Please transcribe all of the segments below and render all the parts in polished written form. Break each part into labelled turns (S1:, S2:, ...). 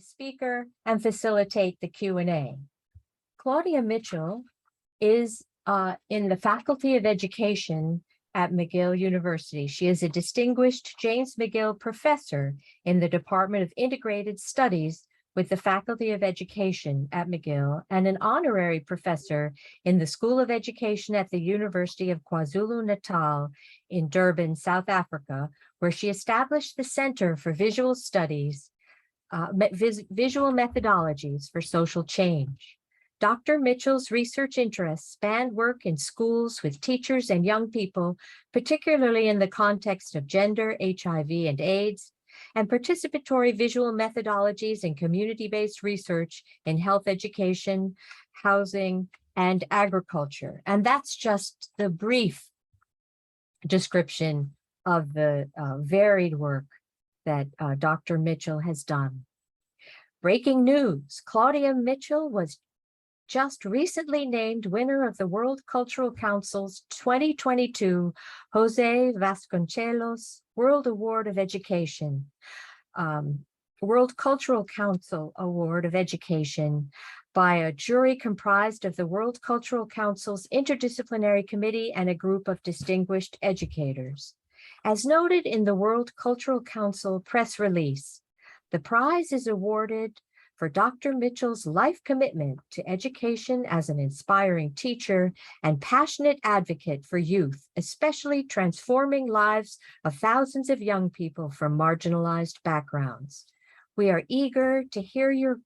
S1: the speaker and facilitate the Q&A. Claudia Mitchell is in the Faculty of Education at McGill University. She is a distinguished James McGill Professor in the Department of Integrated Studies with the Faculty of Education at McGill and an honorary professor in the School of Education at the University of KwaZulu-Natal in Durban, South Africa, where she established the Center for Visual Studies, Visual Methodologies for Social Change. Dr. Mitchell's research interests span work in schools with teachers and young people, particularly in the context of gender, HIV, and AIDS, and participatory visual methodologies and community-based research in health education, housing, and agriculture. And that's just the brief description of the varied work that Dr. Mitchell has done. Breaking news, Claudia Mitchell was just recently named winner of the World Cultural Council's 2022 Jose Vasconcelos World Award of Education, World Cultural Council Award of Education by a jury comprised of the World Cultural Council's Interdisciplinary Committee and a group of distinguished educators. As noted in the World Cultural Council press release, the prize is awarded for Dr. Mitchell's life commitment to education as an inspiring teacher and passionate advocate for youth, especially transforming lives of thousands of young people from marginalized backgrounds. We are eager to hear your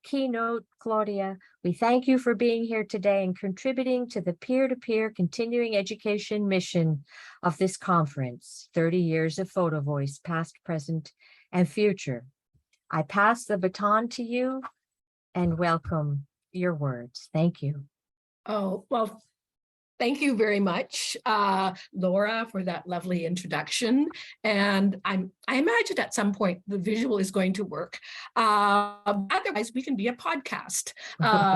S1: keynote, Claudia. We thank you for being here today and contributing to the peer-to-peer continuing education mission of this conference, 30 years of Photovoice, past, present, and future. I pass the baton to you and welcome your words. Thank you.
S2: Oh, well, thank you very much, Laura, for that lovely introduction. And I imagine at some point the visual is going to work. Otherwise, we can be a podcast.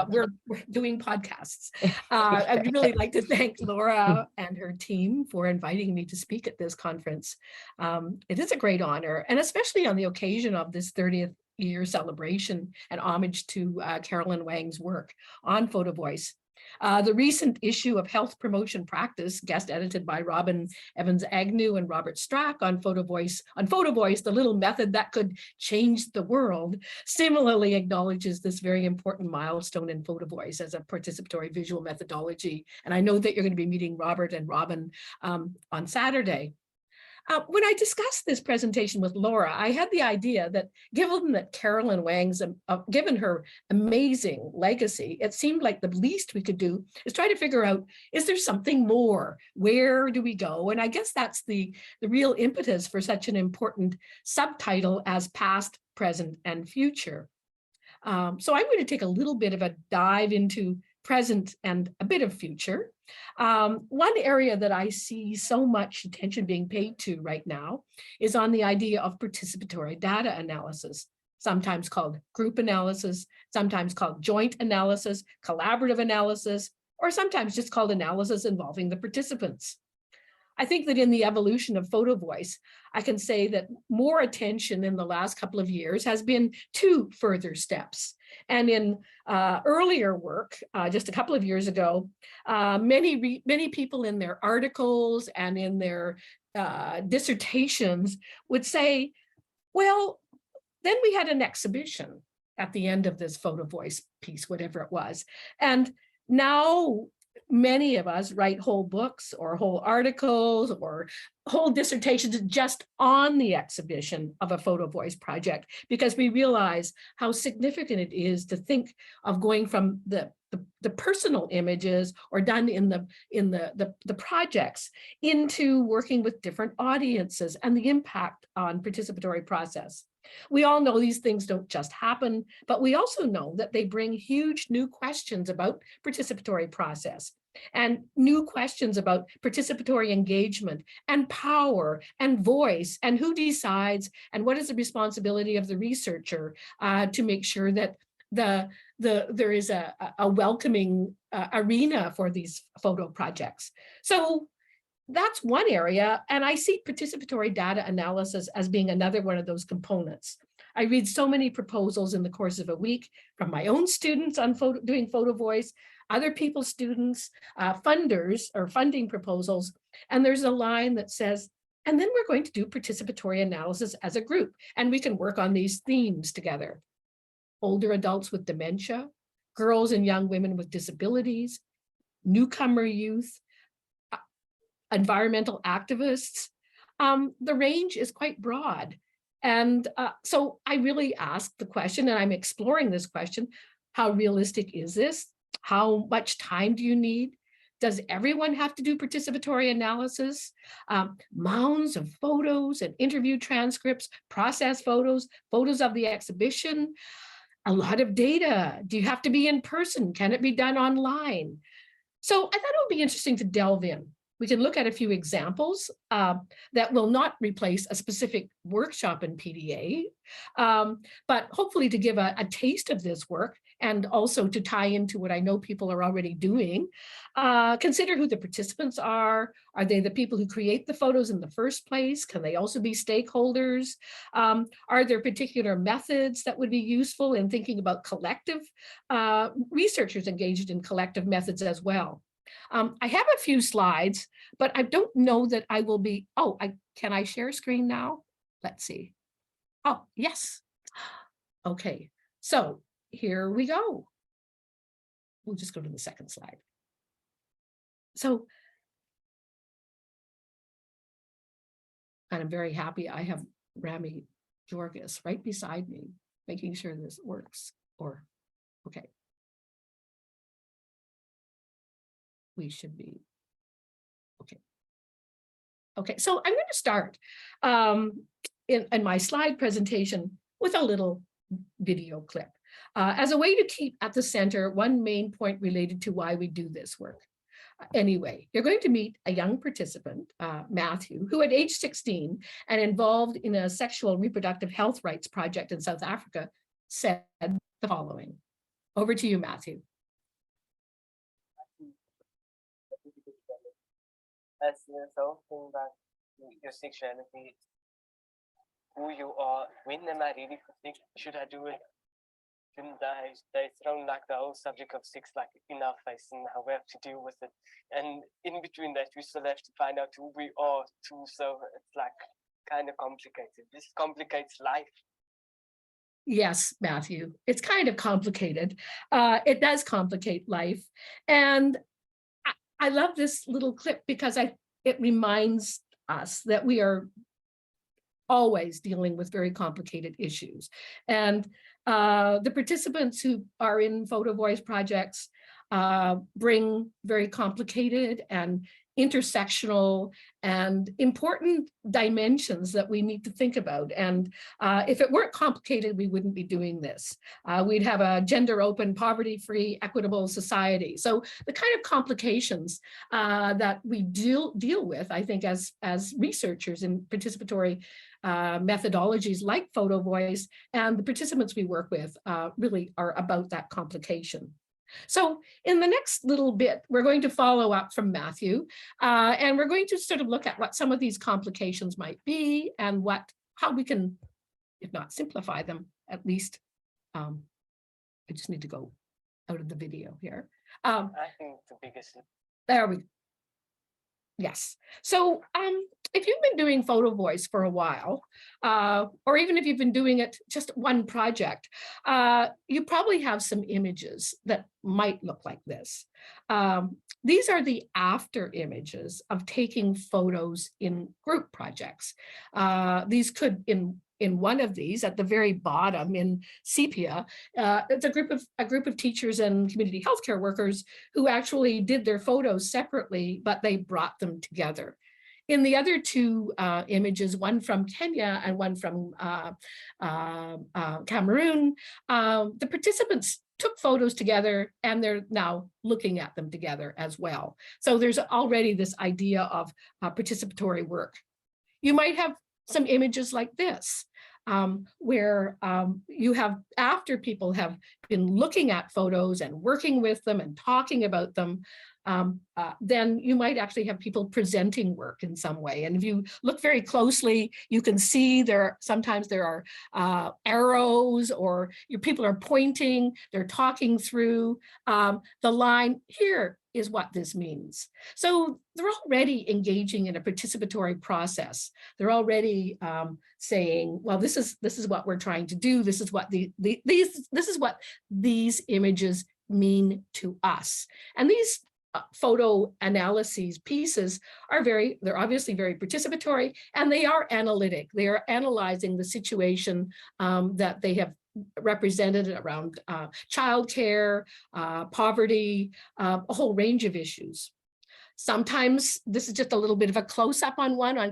S2: We're doing podcasts. I'd really like to thank Laura and her team for inviting me to speak at this conference. It is a great honor, and especially on the occasion of this 30th year celebration and homage to Carolyn Wang's work on Photovoice. The recent issue of Health Promotion Practice, guest edited by Robin Evans-Agnew and Robert Strack on Photovoice, the little method that could change the world, similarly acknowledges this very important milestone in Photovoice as a participatory visual methodology. And I know that you're going to be meeting Robert and Robin on Saturday. When I discussed this presentation with Laura, I had the idea that given that Carolyn Wang's, given her amazing legacy, it seemed like the least we could do is try to figure out, is there something more? Where do we go? And I guess that's the real impetus for such an important subtitle as past, present, and future. So I'm going to take a little bit of a dive into present and a bit of future. One area that I see so much attention being paid to right now is on the idea of participatory data analysis, sometimes called group analysis, sometimes called joint analysis, collaborative analysis, or sometimes just called analysis involving the participants. I think that in the evolution of Photovoice, I can say that more attention in the last couple of years has been two further steps. And in earlier work, just a couple of years ago, many people in their articles and in their dissertations would say, well, then we had an exhibition at the end of this Photovoice piece, whatever it was. And now many of us write whole books or whole articles or whole dissertations just on the exhibition of a Photovoice project, because we realize how significant it is to think of going from the personal images or done in the projects into working with different audiences and the impact on participatory process. We all know these things don't just happen, but we also know that they bring huge new questions about participatory process and new questions about participatory engagement and power and voice and who decides and what is the responsibility of the researcher to make sure that there is a welcoming arena for these photo projects. So that's one area, and I see participatory data analysis as being another one of those components. I read so many proposals in the course of a week from my own students on doing Photovoice, other people's students, funders or funding proposals. And there's a line that says, and then we're going to do participatory analysis as a group, and we can work on these themes together. Older adults with dementia, girls and young women with disabilities, newcomer youth, environmental activists. The range is quite broad. And so I really asked the question, and I'm exploring this question, how realistic is this? How much time do you need? Does everyone have to do participatory analysis? Mounds of photos and interview transcripts, process photos, photos of the exhibition, a lot of data. Do you have to be in person? Can it be done online? So I thought it would be interesting to delve in. We can look at a few examples that will not replace a specific workshop in PDA, but hopefully to give a taste of this work and also to tie into what I know people are already doing. Consider who the participants are. Are they the people who create the photos in the first place? Can they also be stakeholders? Are there particular methods that would be useful in thinking about collective researchers engaged in collective methods as well? I have a few slides, but I don't know that I will be, can I share screen now? Let's see. Oh, yes. Okay, so here we go. We'll just go to the second slide. So, and I'm very happy I have Rami Jorgis right beside me, making sure this works, okay. We should be, okay, so I'm going to start in my slide presentation with a little video clip as a way to keep at the center one main point related to why we do this work. Anyway, you're going to meet a young participant, Matthew, who at age 16 and involved in a sexual reproductive health rights project in South Africa said the following. Over to you, Matthew.
S3: As the whole thing that your sexuality, who you are, when am I ready for sex? Should I do it? Shouldn't I? They thrown like the whole subject of sex like in our face and how we have to deal with it. And in between that, we still have to find out who we are too. So it's like kind of complicated. This complicates life.
S2: Yes, Matthew, it's kind of complicated. It does complicate life. And I love this little clip because it reminds us that we are always dealing with very complicated issues. And the participants who are in Photovoice projects bring very complicated and intersectional and important dimensions that we need to think about. And if it weren't complicated, we wouldn't be doing this. We'd have a gender open, poverty-free, equitable society. So the kind of complications that we deal with, I think, as researchers in participatory methodologies like Photovoice, and the participants we work with really are about that complication. So in the next little bit, we're going to follow up from Matthew, and we're going to sort of look at what some of these complications might be and how we can, if not simplify them, at least, I just need to go out of the video here.
S3: I think the biggest.
S2: There we go. Yes. So if you've been doing Photovoice for a while, or even if you've been doing it just one project, you probably have some images that might look like this. These are the after images of taking photos in group projects. These could, in one of these at the very bottom in sepia, it's a group of teachers and community healthcare workers who actually did their photos separately, but they brought them together. In the other two images, one from Kenya and one from Cameroon, the participants took photos together and they're now looking at them together as well. So there's already this idea of participatory work. You might have some images like this, where you have, after people have been looking at photos and working with them and talking about them, then you might actually have people presenting work in some way. And if you look very closely, you can see sometimes there are arrows, or your people are pointing, they're talking through the line. Here is what this means. So they're already engaging in a participatory process. They're already saying, well, this is what we're trying to do. This is what this is what these images mean to us. And these photo analyses pieces they're obviously very participatory, and they are analytic. They are analyzing the situation that they have represented around childcare, poverty, a whole range of issues. Sometimes this is just a little bit of a close-up on one on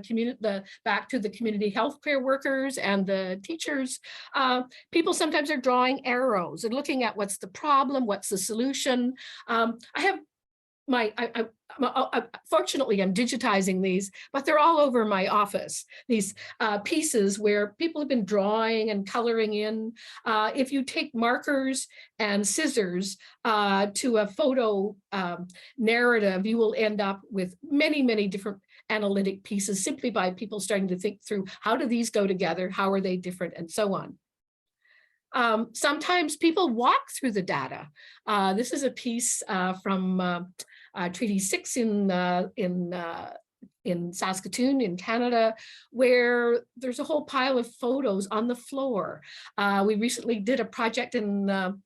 S2: back to the community healthcare workers and the teachers. People sometimes are drawing arrows and looking at what's the problem, what's the solution. I have fortunately, I'm digitizing these, but they're all over my office. These pieces where people have been drawing and coloring in. If you take markers and scissors to a photo narrative, you will end up with many, many different analytic pieces simply by people starting to think through, how do these go together? How are they different? And so on. Sometimes people walk through the data. This is a piece from Treaty 6 in Saskatoon in Canada, where there's a whole pile of photos on the floor. We recently did a project in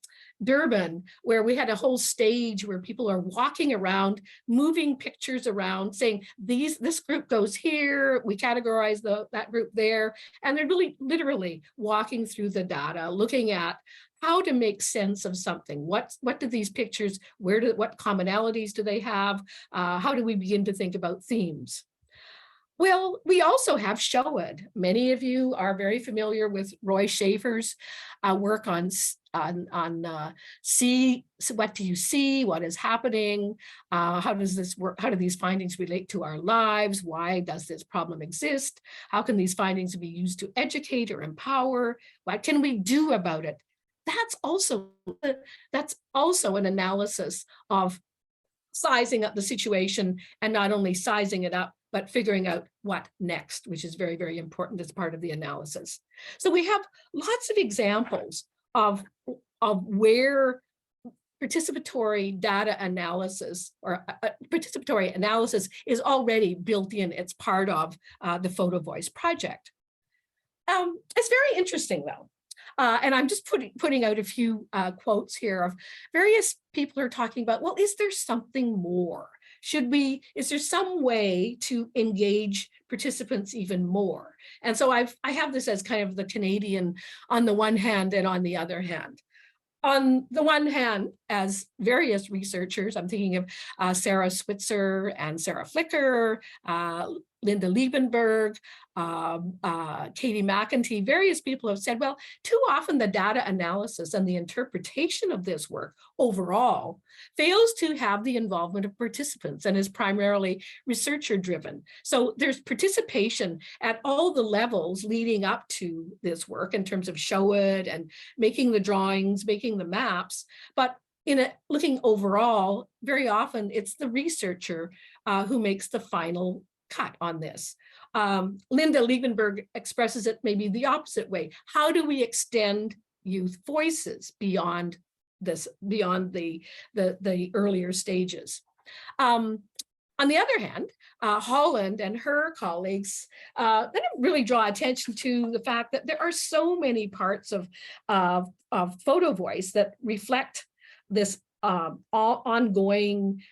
S2: Durban, where we had a whole stage where people are walking around, moving pictures around, saying this group goes here, we categorize that group there, and they're really literally walking through the data, looking at how to make sense of something. What do these pictures, what commonalities do they have? How do we begin to think about themes? Well, we also have Show It. Many of you are very familiar with Roy Schaefer's work on see, so what do you see? What is happening? How does this work? How do these findings relate to our lives? Why does this problem exist? How can these findings be used to educate or empower? What can we do about it? That's also an analysis of sizing up the situation, and not only sizing it up, but figuring out what next, which is very, very important as part of the analysis. So we have lots of examples of where participatory data analysis or participatory analysis is already built in. It's part of the Photovoice project. It's very interesting though. And I'm just putting out a few quotes here of various people are talking about, well, is there something more? Is there some way to engage participants even more? And so I have this as kind of the Canadian on the one hand and on the other hand. On the one hand, as various researchers, I'm thinking of Sarah Switzer and Sarah Flicker, Linda Liebenberg, Katie McEntee, various people have said, well, too often the data analysis and the interpretation of this work overall fails to have the involvement of participants and is primarily researcher driven. So there's participation at all the levels leading up to this work in terms of Show It and making the drawings, making the maps, but looking overall, very often it's the researcher who makes the final cut on this. Linda Liebenberg expresses it maybe the opposite way. How do we extend youth voices beyond this, beyond the earlier stages? On the other hand, Holland and her colleagues really draw attention to the fact that there are so many parts of Photovoice that reflect this ongoing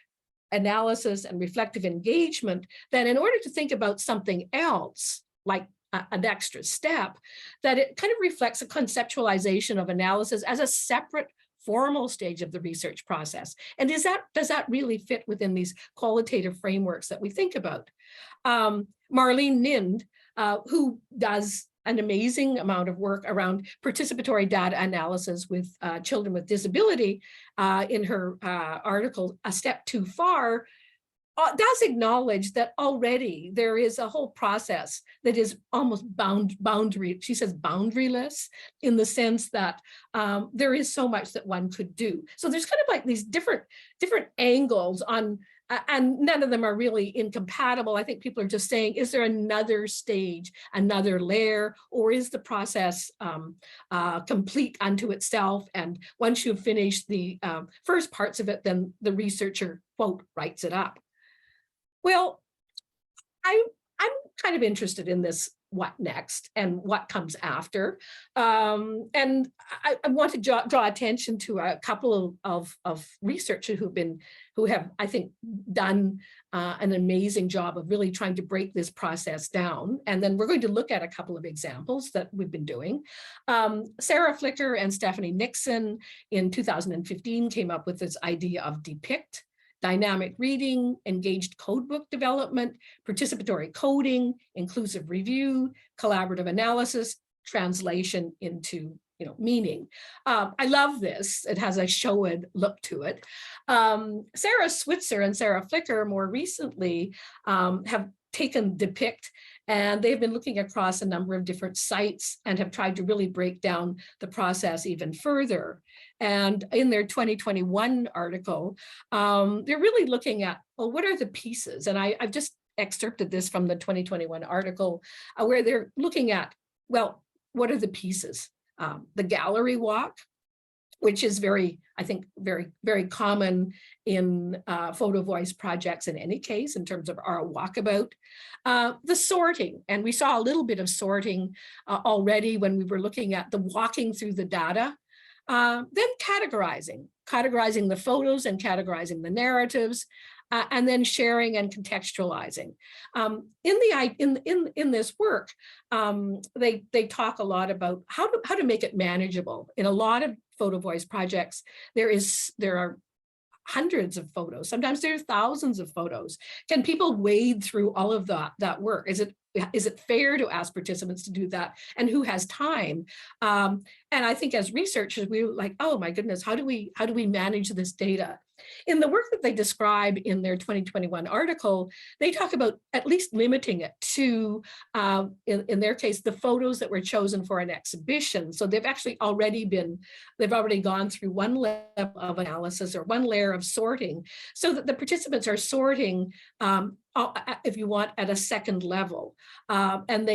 S2: analysis and reflective engagement, that in order to think about something else, like an extra step, that it kind of reflects a conceptualization of analysis as a separate formal stage of the research process. And does that really fit within these qualitative frameworks that we think about? Marlene Nind, who does an amazing amount of work around participatory data analysis with children with disability, in her article, A Step Too Far, does acknowledge that already there is a whole process that is almost boundary. She says boundaryless, in the sense that there is so much that one could do. So there's kind of like these different angles on, and none of them are really incompatible. I think people are just saying, is there another stage, another layer, or is the process complete unto itself? And once you've finished the first parts of it, then the researcher, quote, writes it up. Well, I'm kind of interested in this what next and what comes after. And I want to draw attention to a couple of researchers who have, I think, done an amazing job of really trying to break this process down. And then we're going to look at a couple of examples that we've been doing. Sarah Flicker and Stephanie Nixon in 2015 came up with this idea of depict, dynamic reading, engaged codebook development, participatory coding, inclusive review, collaborative analysis, translation into meaning. I love this. It has a show-ed look to it. Sarah Switzer and Sarah Flicker more recently have taken depict, and they've been looking across a number of different sites and have tried to really break down the process even further. And in their 2021 article, they're really looking at, well, what are the pieces? And I've just excerpted this from the 2021 article where they're looking at, well, what are the pieces? The gallery walk, which is I think very common in Photovoice projects in any case, in terms of our walkabout. The sorting, and we saw a little bit of sorting already when we were looking at the walking through the data. Then categorizing the photos and categorizing the narratives, and then sharing and contextualizing. In this work, they talk a lot about how to make it manageable. In a lot of Photovoice projects, there are hundreds of photos. Sometimes there are thousands of photos. Can people wade through all of that work? Is it fair to ask participants to do that? And who has time? And I think as researchers, we were like, oh my goodness, how do we manage this data? In the work that they describe in their 2021 article, they talk about at least limiting it to, in their case, the photos that were chosen for an exhibition. So they've already gone through one level of analysis or one layer of sorting, so that the participants are sorting, if you want, at a second level. And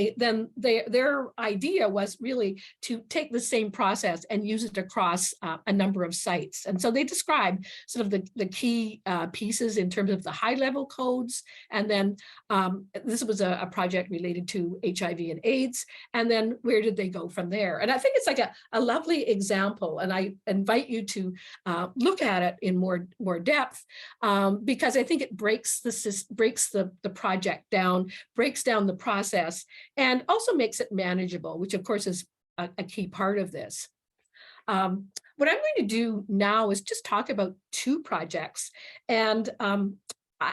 S2: their idea was really to take the same process and use it across a number of sites. And so they describe sort of the key pieces in terms of the high level codes. And then this was a project related to HIV and AIDS. And then where did they go from there? And I think it's like a lovely example. And I invite you to look at it in more depth, because I think it breaks the project down, breaks down the process, and also makes it manageable, which of course is a key part of this. What I'm going to do now is just talk about two projects, and I'm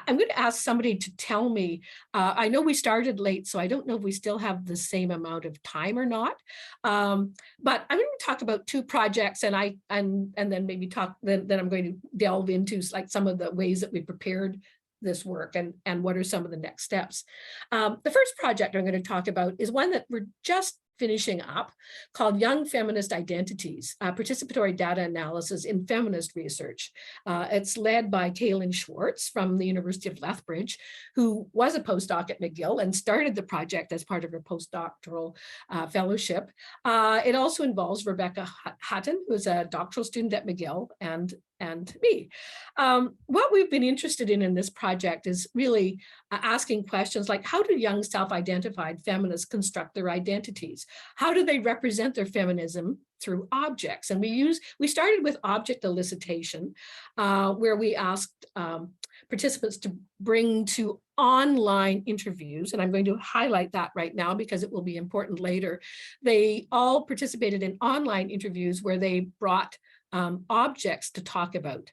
S2: going to ask somebody to tell me, I know we started late, so I don't know if we still have the same amount of time or not, but I'm going to talk about two projects, and then maybe then I'm going to delve into like some of the ways that we prepared this work and what are some of the next steps. The first project I'm going to talk about is one that we're just finishing up, called Young Feminist Identities, Participatory Data Analysis in Feminist Research. It's led by Kaylin Schwartz from the University of Lethbridge, who was a postdoc at McGill and started the project as part of her postdoctoral fellowship. It also involves Rebecca Hutton, who's a doctoral student at McGill, and me. What we've been interested in this project is really asking questions like, how do young self-identified feminists construct their identities? How do they represent their feminism through objects? And we started with object elicitation, where we asked participants to bring to online interviews, and I'm going to highlight that right now because it will be important later. They all participated in online interviews where they brought objects to talk about.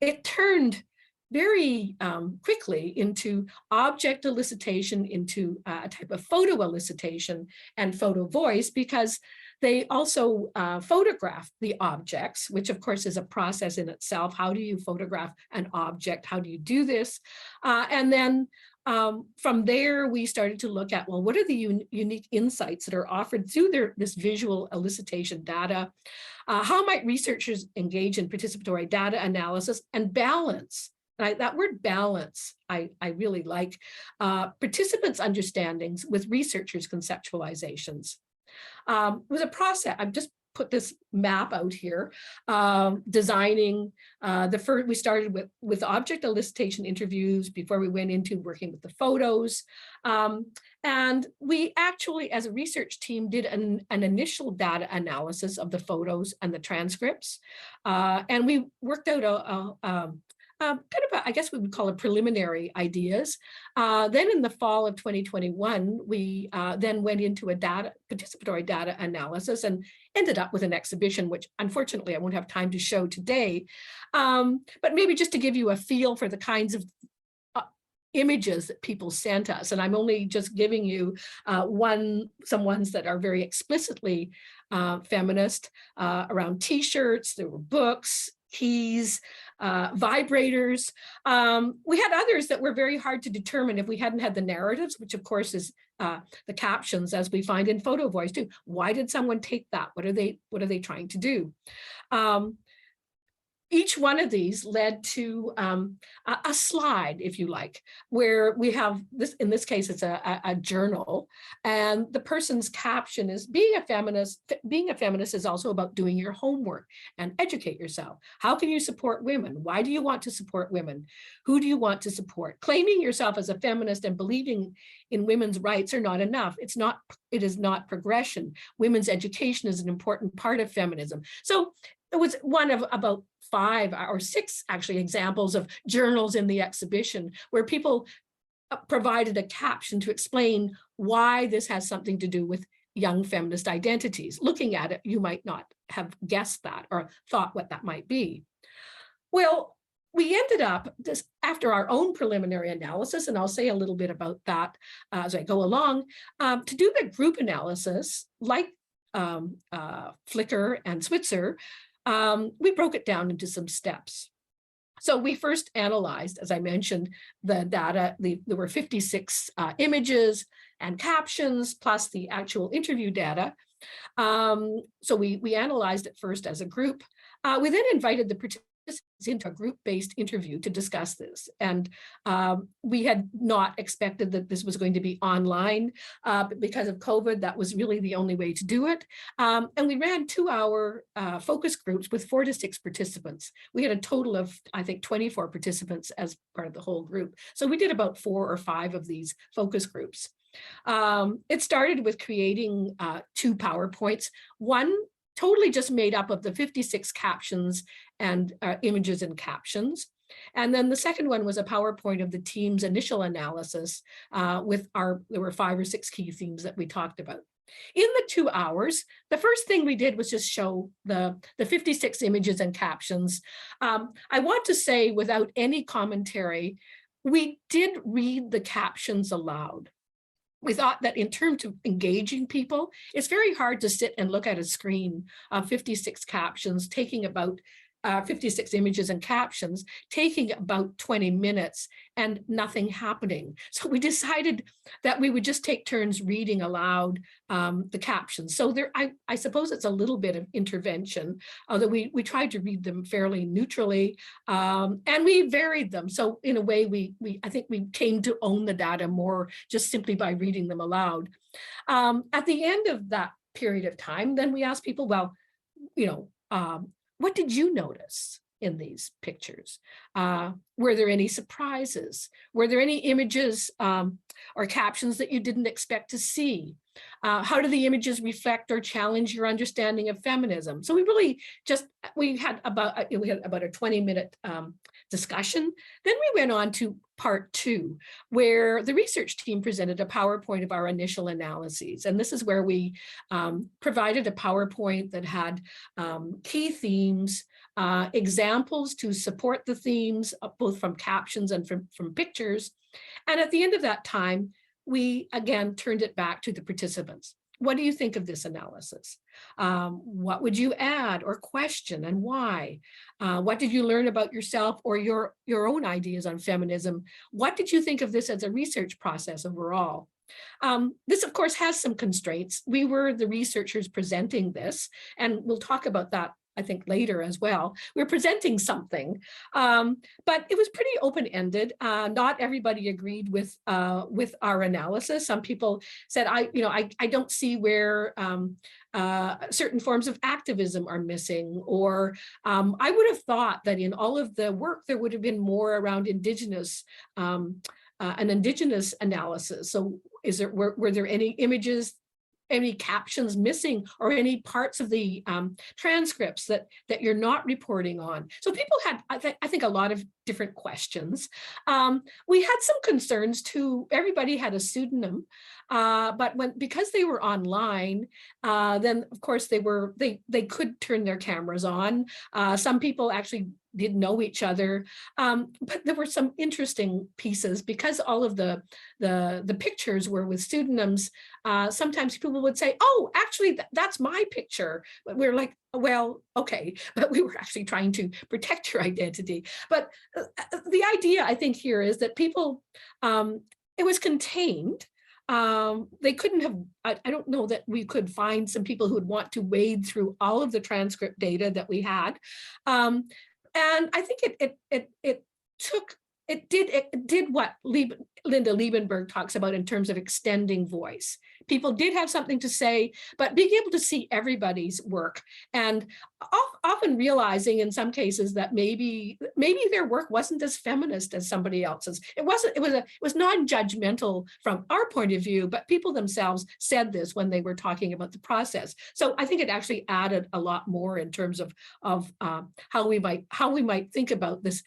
S2: It turned very quickly into object elicitation, into a type of photo elicitation and photo voice, because They also photograph the objects, which of course is a process in itself. How do you photograph an object? How do you do this? And then from there, we started to look at, well, what are the unique insights that are offered through this visual elicitation data? How might researchers engage in participatory data analysis and balance? That word balance, I really like, participants' understandings with researchers' conceptualizations. It was a process. I've just put this map out here, designing we started with object elicitation interviews before we went into working with the photos. And we actually, as a research team, did an initial data analysis of the photos and the transcripts. And we worked out kind of, I guess we would call it preliminary ideas. Then in the fall of 2021, we then went into a participatory data analysis and ended up with an exhibition, which unfortunately I won't have time to show today. But maybe just to give you a feel for the kinds of images that people sent us. And I'm only just giving you some ones that are very explicitly feminist, around t-shirts. There were books, keys, vibrators. We had others that were very hard to determine if we hadn't had the narratives, which of course is the captions, as we find in Photovoice too. Why did someone take that? What are they trying to do? Each one of these led to a slide, if you like, where we have this, in this case, it's a journal, and the person's caption is, being a feminist is also about doing your homework and educate yourself. How can you support women? Why do you want to support women? Who do you want to support? Claiming yourself as a feminist and believing in women's rights are not enough. It is not progression. Women's education is an important part of feminism. So it was one of about 5 or 6 actually examples of journals in the exhibition where people provided a caption to explain why this has something to do with young feminist identities. Looking at it, you might not have guessed that or thought what that might be. Well, we ended up, after our own preliminary analysis, and I'll say a little bit about that as I go along, to do the group analysis, like Flickr and Switzer, we broke it down into some steps. So we first analyzed, as I mentioned, the data. There were 56 images and captions, plus the actual interview data. So we analyzed it first as a group. We then invited the participants into a group-based interview to discuss this. And we had not expected that this was going to be online, but because of COVID, that was really the only way to do it. And we ran 2-hour focus groups with 4 to 6 participants. We had a total of, I think, 24 participants as part of the whole group. So we did about 4 or 5 of these focus groups. It started with creating 2 PowerPoints, one totally just made up of the 56 captions and images and captions. And then the second one was a PowerPoint of the team's initial analysis there were 5 or 6 key themes that we talked about. In the 2 hours, the first thing we did was just show the 56 images and captions. I want to say, without any commentary, we did read the captions aloud. We thought that in terms of engaging people, it's very hard to sit and look at a screen of 56 captions, taking about 56 images and captions, taking about 20 minutes and nothing happening. So we decided that we would just take turns reading aloud the captions. So I suppose it's a little bit of intervention, although we tried to read them fairly neutrally, and we varied them. So in a way, I think we came to own the data more just simply by reading them aloud. At the end of that period of time, then we asked people, well, what did you notice in these pictures? Were there any surprises? Were there any images or captions that you didn't expect to see? How do the images reflect or challenge your understanding of feminism? So we had about a 20-minute discussion. Then we went on to part 2, where the research team presented a PowerPoint of our initial analyses. And this is where we provided a PowerPoint that had key themes, examples to support the themes, both from captions and from pictures. And at the end of that time, we again turned it back to the participants. what do you think of this analysis? What would you add or question, and why? What did you learn about yourself or your own ideas on feminism? What did you think of this as a research process overall? This, of course, has some constraints. We were the researchers presenting this, and we'll talk about that, I think, later as well. We're presenting something, but it was pretty open-ended. Not everybody agreed with our analysis. Some people said, I don't see where certain forms of activism are missing, or I would have thought that in all of the work there would have been more around Indigenous an Indigenous analysis. So were there any images, any captions missing, or any parts of the transcripts that you're not reporting on? So people had, I think, a lot of different questions. We had some concerns too. Everybody had a pseudonym, but because they were online, then of course they could turn their cameras on. Some people actually didn't know each other, but there were some interesting pieces because all of the pictures were with pseudonyms. Sometimes people would say, "Oh, actually, that's my picture," but we're like, "Well, okay," but we were actually trying to protect your identity. But the idea, I think, here is that people, it was contained. They couldn't have, I don't know that we could find some people who would want to wade through all of the transcript data that we had. And I think it did what Linda Liebenberg talks about in terms of extending voice. People did have something to say, but being able to see everybody's work, and often realizing in some cases that maybe their work wasn't as feminist as somebody else's. It was non-judgmental from our point of view, but people themselves said this when they were talking about the process. So I think it actually added a lot more in terms of how we might think about this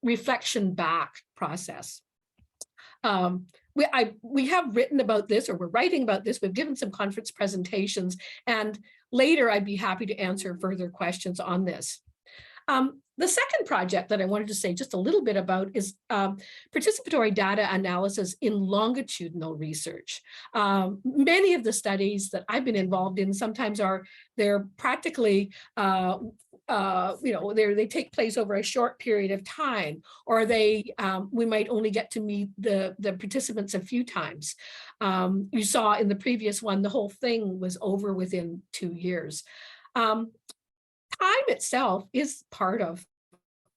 S2: reflection back process. We have written about this, or we're writing about this. We've given some conference presentations, and later I'd be happy to answer further questions on this. The second project that I wanted to say just a little bit about is participatory data analysis in longitudinal research. Many of the studies that I've been involved in sometimes they're practically they take place over a short period of time, or we might only get to meet the participants a few times. You saw in the previous one, the whole thing was over within 2 years. Time itself is part of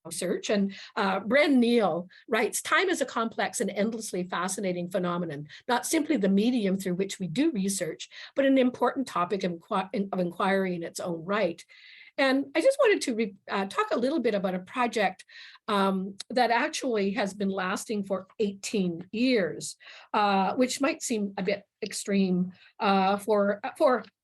S2: research, and Bren Neal writes, "Time is a complex and endlessly fascinating phenomenon, not simply the medium through which we do research, but an important topic of inquiry in its own right." And I just wanted to talk a little bit about a project that actually has been lasting for 18 years, which might seem a bit extreme for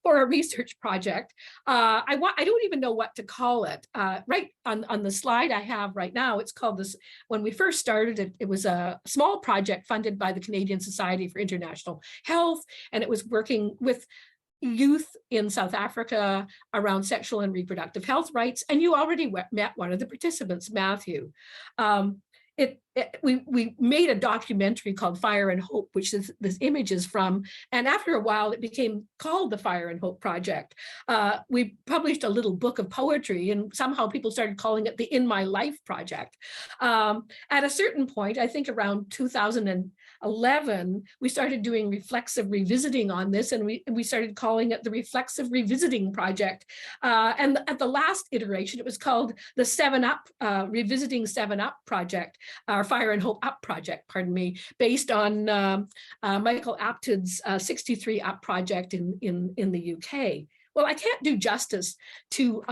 S2: a research project. I don't even know what to call it. Right on the slide I have right now, it's called this. When we first started it was a small project funded by the Canadian Society for International Health, and it was working with youth in South Africa around sexual and reproductive health rights. And you already met one of the participants, Matthew. We made a documentary called Fire and Hope, which this image is from. And after a while, it became called the Fire and Hope Project. We published a little book of poetry, and somehow people started calling it the In My Life Project. At a certain point, I think around 2011, we started doing reflexive revisiting on this, and we started calling it the Reflexive Revisiting Project. And at the last iteration, it was called the 7-Up, Revisiting 7-Up Project, our Fire and Hope Up Project, pardon me, based on Michael Apted's 63 Up Project in the UK. Well, I can't do justice to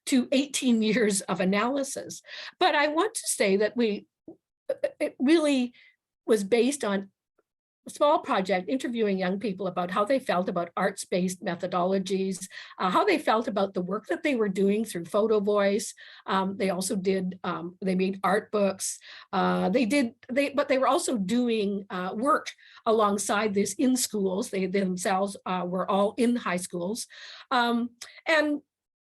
S2: 18 years of analysis, but I want to say that it really was based on a small project interviewing young people about how they felt about arts-based methodologies, how they felt about the work that they were doing through Photovoice. They also did, they made art books. But they were also doing work alongside this in schools. They themselves were all in high schools. And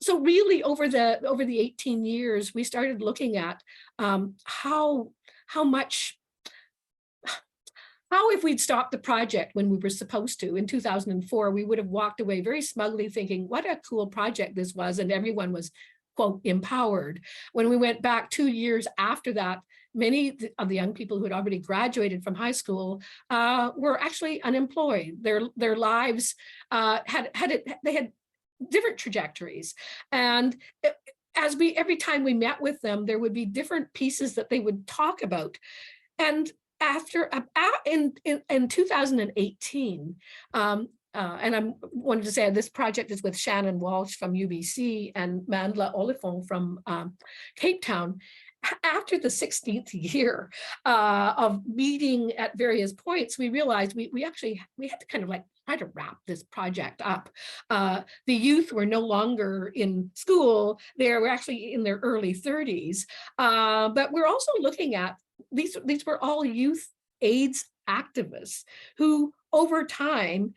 S2: so really over the 18 years, we started looking at how how if we'd stopped the project when we were supposed to in 2004, we would have walked away very smugly thinking what a cool project this was, and everyone was, quote, empowered. When we went back 2 years after that, many of the young people who had already graduated from high school were actually unemployed. Their lives they had different trajectories. And every time we met with them, there would be different pieces that they would talk about. And after in 2018, and I wanted to say this project is with Shannon Walsh from UBC and Mandla Olifon from Cape Town. After the 16th year of meeting at various points, we realized we had to kind of like try to wrap this project up. The youth were no longer in school; they were actually in their early 30s. But we're also looking at these were all youth AIDS activists who, over time,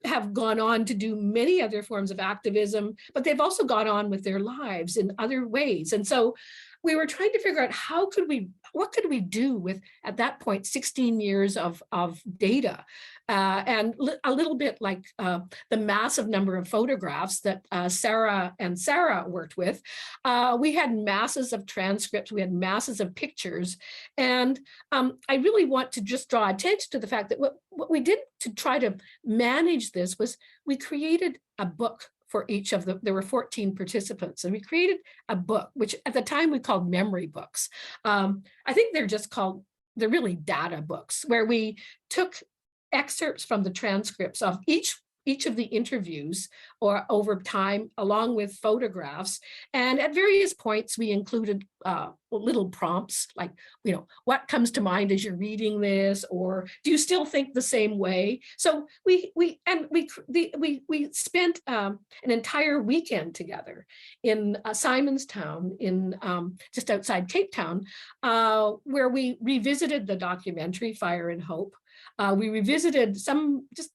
S2: have gone on to do many other forms of activism, but they've also gone on with their lives in other ways. And so we were trying to figure out what could we do with, at that point, 16 years of data, and a little bit like the massive number of photographs that Sarah worked with. We had masses of transcripts, we had masses of pictures, and I really want to just draw attention to the fact that what we did to try to manage this was we created a book for each of there were 14 participants, and we created a book, which at the time we called memory books. I think they're really data books, where we took excerpts from the transcripts of each of the interviews or over time, along with photographs. And at various points, we included little prompts like, what comes to mind as you're reading this, or do you still think the same way? So we spent an entire weekend together in Simonstown, in just outside Cape Town, where we revisited the documentary Fire and Hope. We revisited some just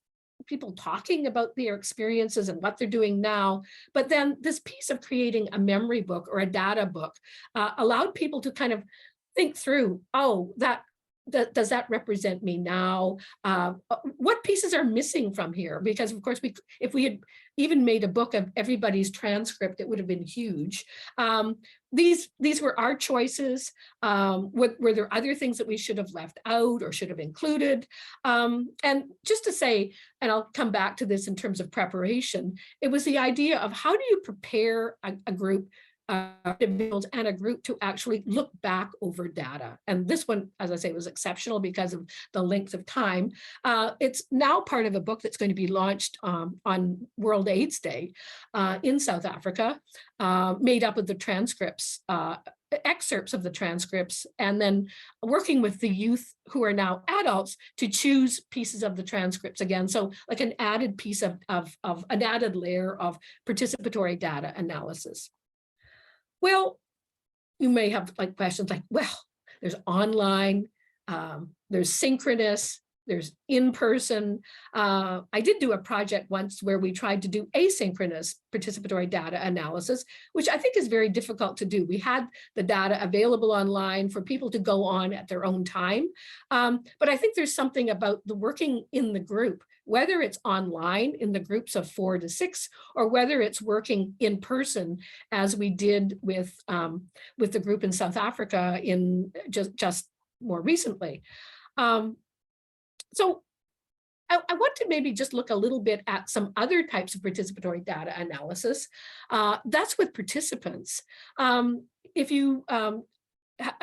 S2: people talking about their experiences and what they're doing now. But then this piece of creating a memory book or a data book allowed people to kind of think through, does that represent me now? What pieces are missing from here? Because of course, if we had even made a book of everybody's transcript, it would have been huge. These were our choices. Were there other things that we should have left out or should have included? And just to say, and I'll come back to this in terms of preparation, it was the idea of how do you prepare a group individuals and a group to actually look back over data. And this one, as I say, was exceptional because of the length of time. It's now part of a book that's going to be launched on World AIDS Day in South Africa, made up of the transcripts, excerpts of the transcripts, and then working with the youth who are now adults to choose pieces of the transcripts again. So like an added piece of an added layer of participatory data analysis. Well, you may have like questions like, well, there's online, there's synchronous, there's in-person. I did do a project once where we tried to do asynchronous participatory data analysis, which I think is very difficult to do. We had the data available online for people to go on at their own time. But I think there's something about the working in the group, whether it's online in the groups of 4 to 6, or whether it's working in person, as we did with the group in South Africa in just more recently. So I want to maybe just look a little bit at some other types of participatory data analysis. That's with participants. If you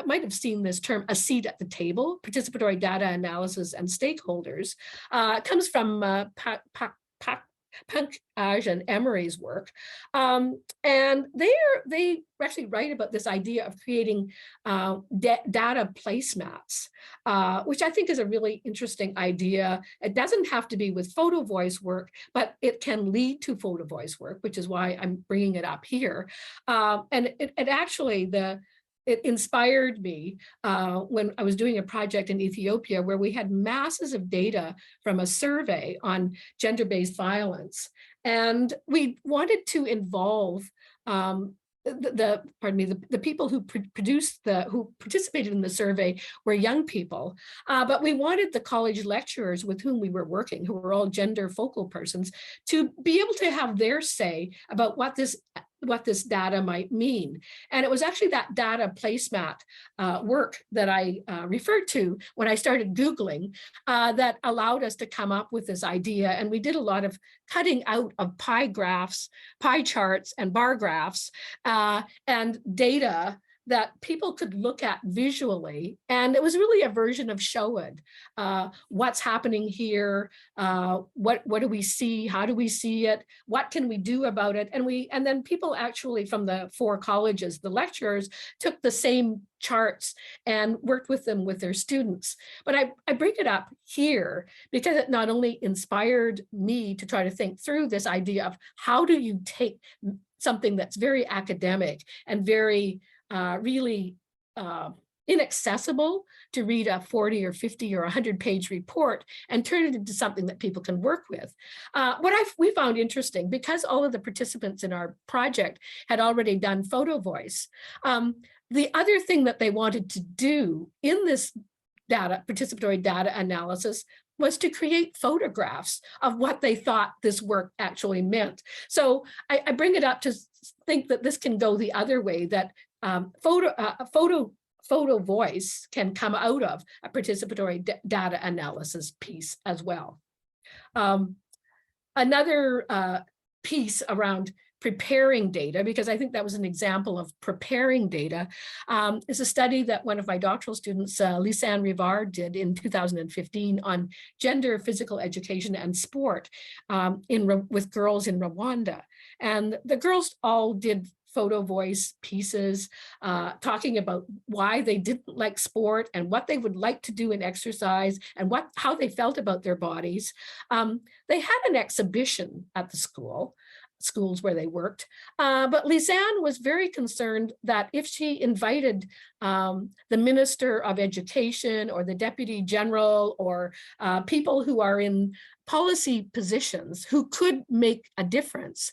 S2: might have seen this term, a seat at the table, participatory data analysis and stakeholders, comes from Pankaj and Emery's work. And they actually write about this idea of creating data placemats, which I think is a really interesting idea. It doesn't have to be with Photovoice work, but it can lead to Photovoice work, which is why I'm bringing it up here. And it actually, it inspired me when I was doing a project in Ethiopia where we had masses of data from a survey on gender-based violence. And we wanted to involve the people who who participated in the survey were young people, but we wanted the college lecturers with whom we were working, who were all gender focal persons, to be able to have their say about what this data might mean. And it was actually that data placemat work that I referred to when I started Googling that allowed us to come up with this idea. And we did a lot of cutting out of pie graphs, pie charts, and bar graphs, and data that people could look at visually. And it was really a version of Show It. What's happening here? What do we see? How do we see it? What can we do about it? And then people actually from the 4 colleges, the lecturers, took the same charts and worked with them with their students. But I bring it up here because it not only inspired me to try to think through this idea of how do you take something that's very academic and very really inaccessible to read a 40 or 50 or 100-page report and turn it into something that people can work with. We found interesting, because all of the participants in our project had already done Photovoice, the other thing that they wanted to do in this participatory data analysis was to create photographs of what they thought this work actually meant. So I bring it up to think that this can go the other way, that Photovoice can come out of a participatory data analysis piece as well. Another piece around preparing data, because I think that was an example of preparing data, is a study that one of my doctoral students, Lisanne Rivard, did in 2015 on gender, physical education, and sport with girls in Rwanda. And the girls all did Photovoice pieces talking about why they didn't like sport and what they would like to do in exercise and how they felt about their bodies. They had an exhibition at the schools where they worked. But Lisanne was very concerned that if she invited the Minister of Education or the Deputy General or people who are in policy positions who could make a difference,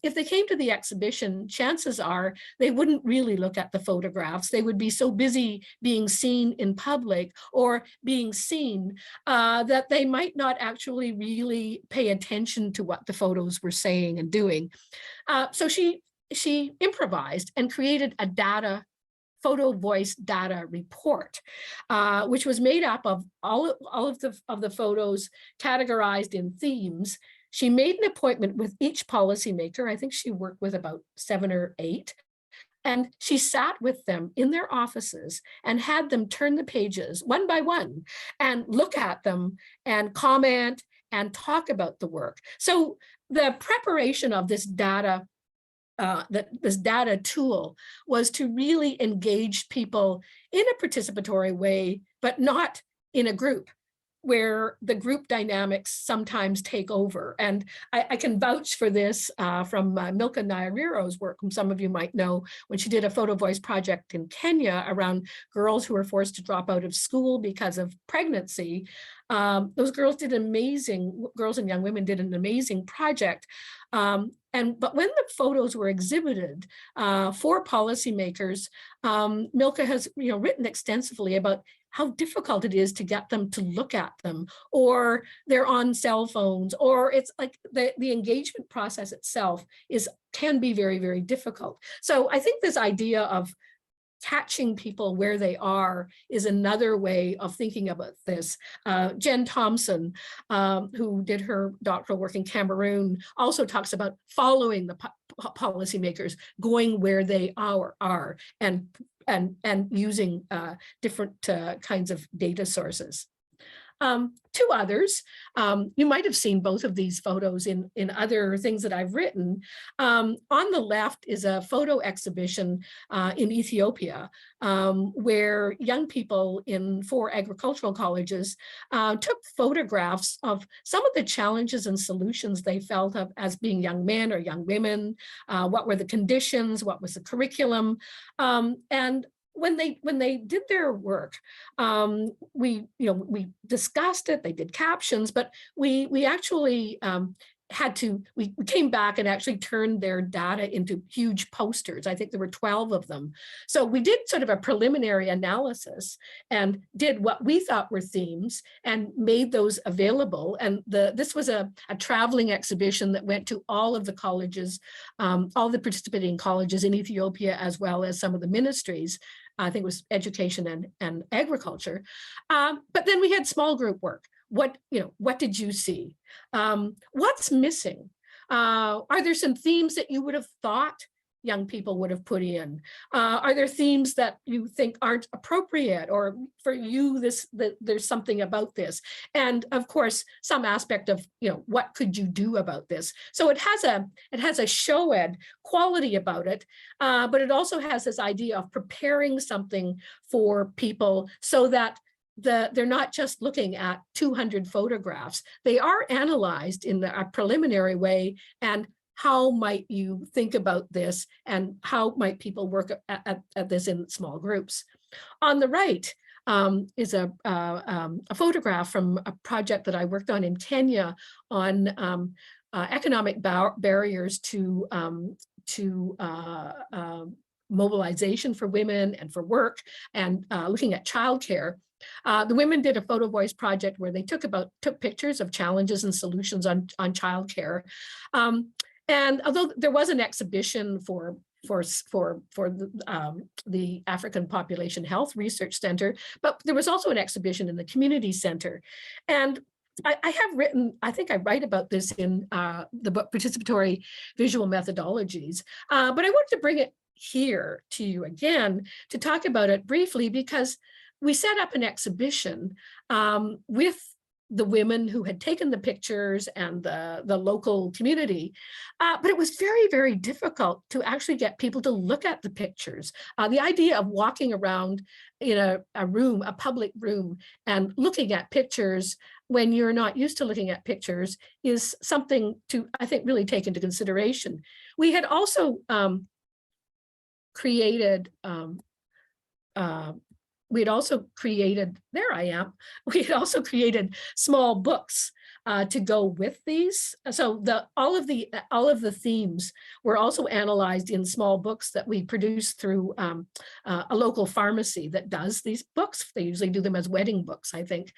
S2: if they came to the exhibition, chances are they wouldn't really look at the photographs. They would be so busy being seen in public or being seen that they might not actually really pay attention to what the photos were saying and doing. So she improvised and created a Photovoice data report, which was made up of all of the photos categorized in themes. She made an appointment with each policymaker. I think she worked with about 7 or 8. And she sat with them in their offices and had them turn the pages one by one and look at them and comment and talk about the work. So the preparation of this data this data tool was to really engage people in a participatory way, but not in a group, where the group dynamics sometimes take over. And I can vouch for this from Milka Nyariro's work, whom some of you might know, when she did a Photovoice project in Kenya around girls who were forced to drop out of school because of pregnancy. Those girls girls and young women did an amazing project. But when the photos were exhibited for policymakers, Milka has written extensively about how difficult it is to get them to look at them, or they're on cell phones, or it's like the engagement process itself can be very, very difficult. So I think this idea of catching people where they are is another way of thinking about this. Jen Thompson, who did her doctoral work in Cameroon, also talks about following the policymakers, going where they are and using different kinds of data sources. 2 others, you might have seen both of these photos in other things that I've written. On the left is a photo exhibition in Ethiopia, where young people in 4 agricultural colleges took photographs of some of the challenges and solutions they felt of as being young men or young women, what were the conditions, what was the curriculum, and when they did their work, we discussed it. They did captions, but we actually we came back and actually turned their data into huge posters. I think there were 12 of them. So we did sort of a preliminary analysis and did what we thought were themes and made those available. And this was a traveling exhibition that went to all of the colleges, all the participating colleges in Ethiopia, as well as some of the ministries. I think it was education and agriculture. But then we had small group work. What did you see? What's missing? Are there some themes that you would have thought young people would have put in? Are there themes that you think aren't appropriate, or for you, there's something about this? And of course, some aspect of, what could you do about this? So it has a show ed quality about it, but it also has this idea of preparing something for people so that they're not just looking at 200 photographs. They are analyzed in a preliminary way. And how might you think about this? And how might people work at this in small groups? On the right is a photograph from a project that I worked on in Kenya on economic barriers to mobilization for women and for work, and looking at childcare. The women did a Photovoice project where they took pictures of challenges and solutions on childcare. And although there was an exhibition for the African Population Health Research Center, but there was also an exhibition in the community center. And I have written, I think I write about this in the book Participatory Visual Methodologies, but I wanted to bring it here to you again to talk about it briefly, because we set up an exhibition with the women who had taken the pictures and the local community, but it was very, very difficult to actually get people to look at the pictures. The idea of walking around in a room, a public room, and looking at pictures when you're not used to looking at pictures is something to, I think, really take into consideration. We had also created, there I am, we had also created small books to go with these. So all of the themes were also analyzed in small books that we produced through a local pharmacy that does these books. They usually do them as wedding books, I think.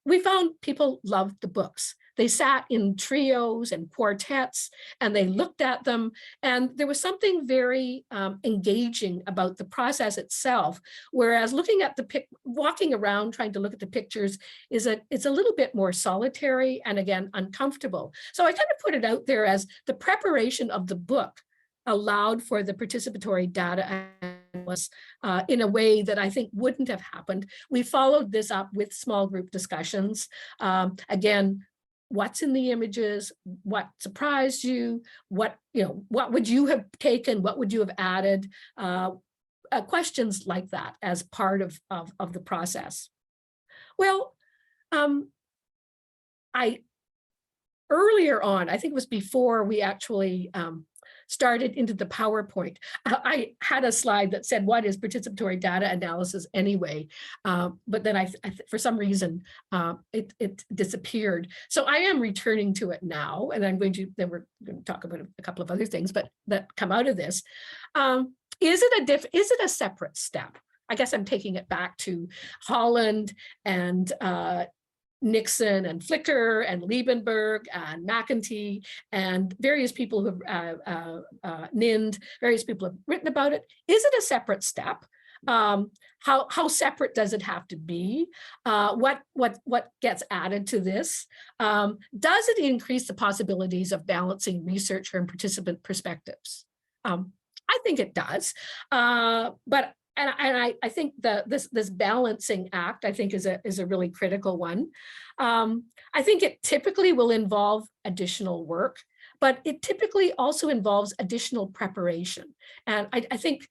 S2: We found people loved the books. They sat in trios and quartets and they looked at them, and there was something very engaging about the process itself. Whereas looking at walking around trying to look at the pictures it's a little bit more solitary and, again, uncomfortable. So I kind of put it out there as the preparation of the book allowed for the participatory data analysis in a way that I think wouldn't have happened. We followed this up with small group discussions. Again, what's in the images, what surprised you, what would you have taken, what would you have added, questions like that as part of the process. Well, earlier on, I think it was before we actually started into the PowerPoint, I had a slide that said, what is participatory data analysis anyway? But then for some reason, it disappeared. So I am returning to it now, and then we're going to talk about a couple of other things, but that come out of this. Is it a separate step? I guess I'm taking it back to Holland and Nixon and Flicker and Liebenberg and McEntee and various people who have NIND, various people have written about it. Is it a separate step? How separate does it have to be? What gets added to this? Does it increase the possibilities of balancing researcher and participant perspectives? I think it does, but I think this balancing act, I think, is a really critical one. I think it typically will involve additional work, but it typically also involves additional preparation. And I think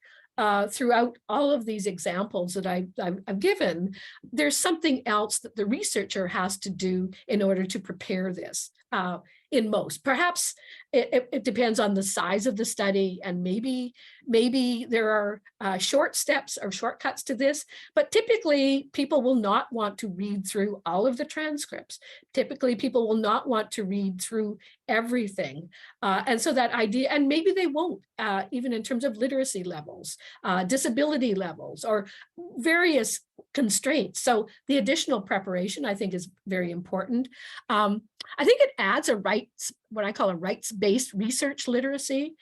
S2: throughout all of these examples that I've given, there's something else that the researcher has to do in order to prepare this. In most, perhaps it depends on the size of the study, and maybe Maybe there are short steps or shortcuts to this, but typically people will not want to read through all of the transcripts. Typically people will not want to read through everything. And so that idea, and maybe they won't, even in terms of literacy levels, disability levels, or various constraints. So the additional preparation, I think, is very important. I think it adds what I call a rights-based research literacy.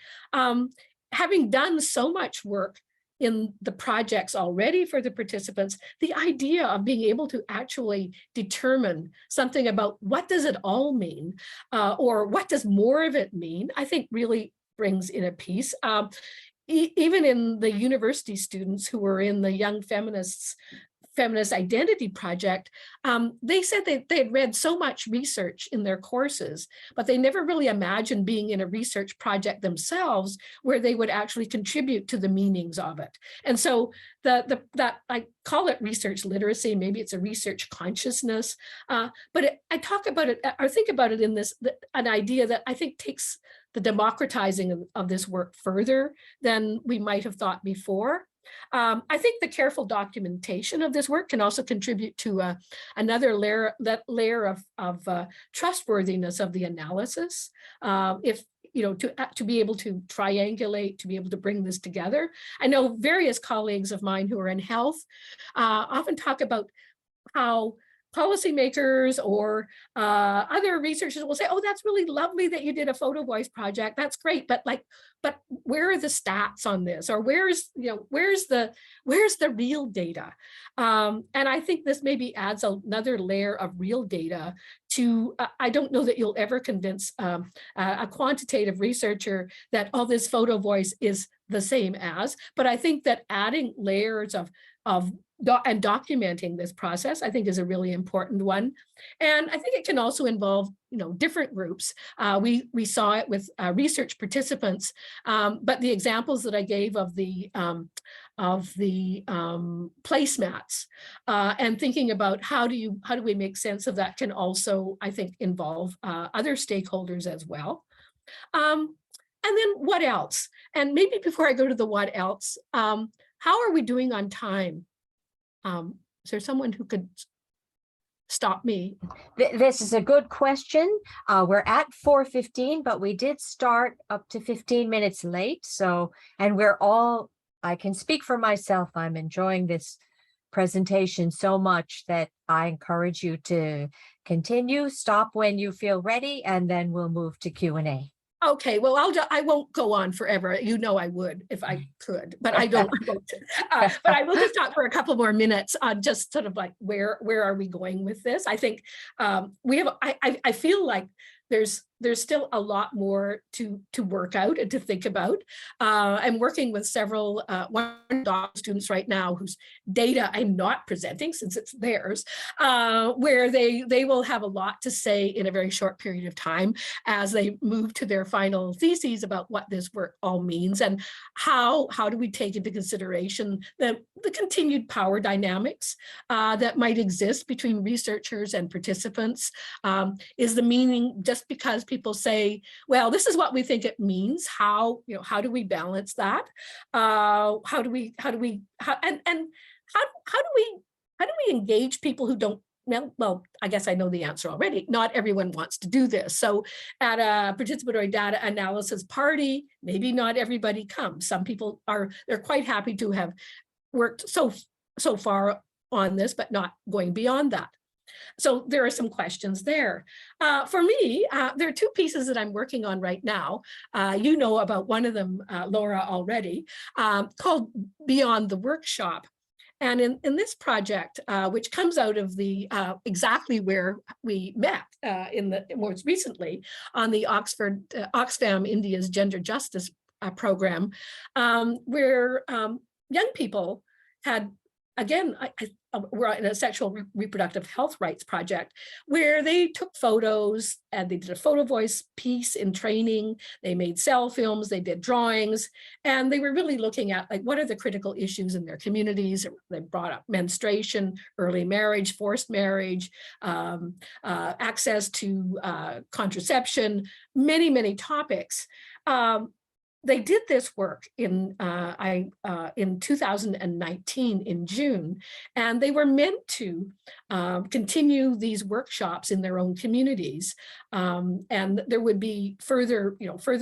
S2: Having done so much work in the projects already for the participants, the idea of being able to actually determine something about what does it all mean, or what does more of it mean, I think really brings in a piece. Even in the university students who were in the Young Feminist Identity Project, they said that they had read so much research in their courses, but they never really imagined being in a research project themselves where they would actually contribute to the meanings of it. And so that I call it research literacy, maybe it's a research consciousness, but I talk about it or think about it in an idea that I think takes the democratizing of this work further than we might have thought before. I think the careful documentation of this work can also contribute to another layer of trustworthiness of the analysis. If to be able to triangulate, to be able to bring this together. I know various colleagues of mine who are in health often talk about how policymakers or other researchers will say, "Oh, that's really lovely that you did a Photovoice project. That's great, but where are the stats on this? Or where's the real data?" And I think this maybe adds another layer of real data to. I don't know that you'll ever convince a quantitative researcher that all this Photovoice is the same as, but I think that adding layers and documenting this process, I think, is a really important one. And I think it can also involve, different groups. We saw it with research participants, but the examples that I gave of the placemats and thinking about how do we make sense of that can also, I think, involve other stakeholders as well. And then what else? And maybe before I go to the what else, how are we doing on time? Is there someone who could stop me?
S1: This is a good question. We're at 4:15, but we did start up to 15 minutes late. So, and I can speak for myself. I'm enjoying this presentation so much that I encourage you to continue, stop when you feel ready, and then we'll move to Q&A.
S2: Okay, well, I won't go on forever. I would if I could, but I don't. But I will just talk for a couple more minutes on just sort of like where are we going with this? I think we have. I feel like there's still a lot more to work out and to think about. I'm working with several students right now whose data I'm not presenting since it's theirs, where they will have a lot to say in a very short period of time as they move to their final theses about what this work all means and how do we take into consideration the continued power dynamics that might exist between researchers and participants. Is the meaning just because people say, well, this is what we think it means, how do we balance that? How do we engage people who don't? Well, I guess I know the answer already. Not everyone wants to do this. So at a participatory data analysis party, maybe not everybody comes. Some people they're quite happy to have worked so far on this, but not going beyond that. So there are some questions there. For me, there are two pieces that I'm working on right now. You know about one of them, Laura, already, called Beyond the Workshop. And in this project, which comes out of the exactly where we met most recently on the Oxfam India's Gender Justice program, where young people had, again, we're in a sexual reproductive health rights project where they took photos and they did a Photovoice piece in training. They made cell films, they did drawings, and they were really looking at what are the critical issues in their communities. They brought up menstruation, early marriage, forced marriage, access to contraception, many, many topics. they did this work in 2019 in June, and they were meant to continue these workshops in their own communities, and there would be further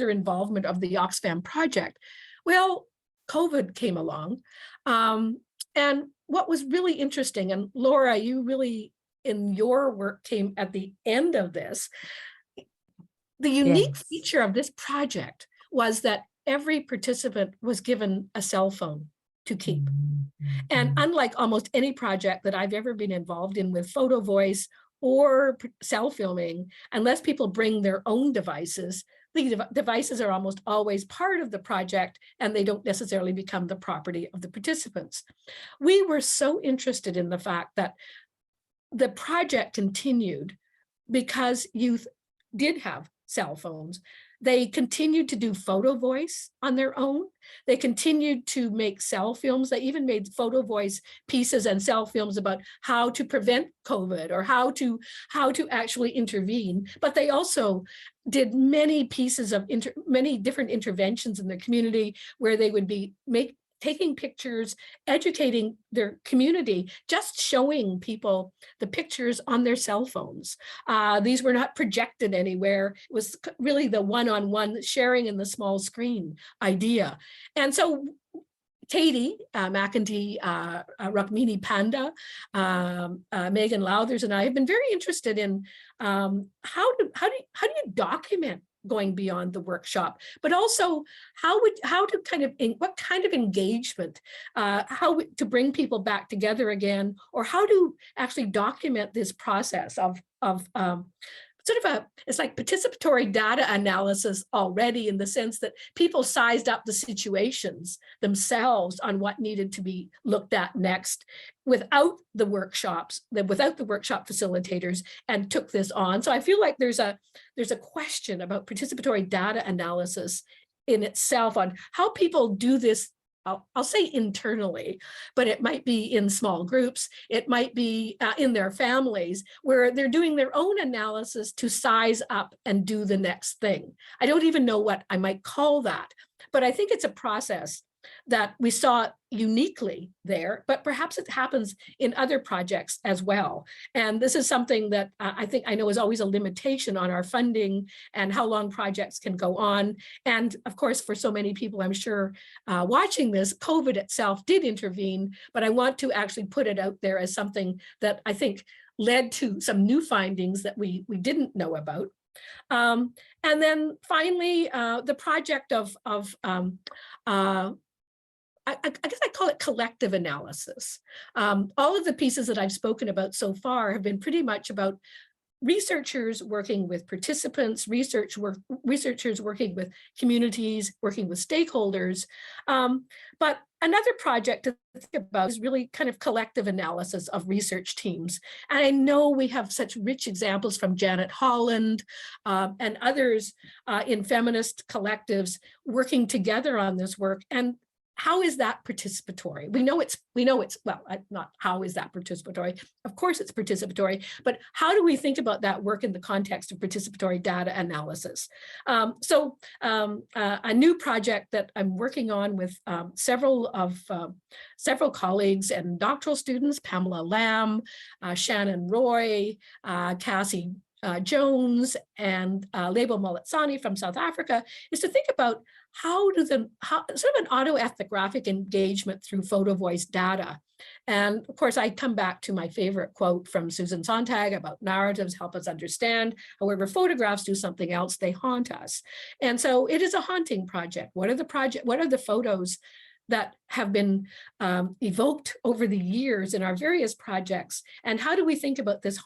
S2: involvement of the Oxfam project. Well, COVID came along, and what was really interesting, and Laura, you really in your work came at the end of this. The unique feature of this project was that every participant was given a cell phone to keep. And unlike almost any project that I've ever been involved in with Photovoice or cell filming, unless people bring their own devices, the devices are almost always part of the project and they don't necessarily become the property of the participants. We were so interested in the fact that the project continued because youth did have cell phones. They continued to do Photovoice on their own. They continued to make cell films. They even made Photovoice pieces and cell films about how to prevent COVID or how to actually intervene. But they also did many pieces of many different interventions in the community where they would be taking pictures, educating their community, just showing people the pictures on their cell phones. These were not projected anywhere. It was really the one-on-one sharing in the small screen idea. And so Katie McEntee, Rukmini Panda, Megan Lowthers, and I have been very interested in how do you document going beyond the workshop, but also what kind of engagement, how to bring people back together again, or how to actually document this process of it's like participatory data analysis already, in the sense that people sized up the situations themselves on what needed to be looked at next without the workshop facilitators, and took this on. So I feel like there's a question about participatory data analysis in itself on how people do this. I'll say internally, but it might be in small groups. It might be in their families, where they're doing their own analysis to size up and do the next thing. I don't even know what I might call that, but I think it's a process that we saw uniquely there, but perhaps it happens in other projects as well. And this is something that I know is always a limitation on our funding and how long projects can go on. And of course, for so many people, I'm sure watching this, COVID itself did intervene, but I want to actually put it out there as something that I think led to some new findings that we didn't know about. And then finally, the project of I guess I call it collective analysis. All of the pieces that I've spoken about so far have been pretty much about researchers working with participants, researchers working with communities, working with stakeholders. But another project to think about is really kind of collective analysis of research teams. And I know we have such rich examples from Janet Holland and others in feminist collectives working together on this work. And how is that participatory? We know it's, well, not how is that participatory? Of course it's participatory, but how do we think about that work in the context of participatory data analysis? So a new project that I'm working on with several colleagues and doctoral students, Pamela Lamb, Shannon Roy, Cassie Jones, and Label Moletsani from South Africa, is to think about how sort of an autoethnographic engagement through Photovoice data. And of course, I come back to my favorite quote from Susan Sontag about narratives help us understand. However, photographs do something else, they haunt us. And so it is a haunting project. What are the photos that have been evoked over the years in our various projects, and how do we think about this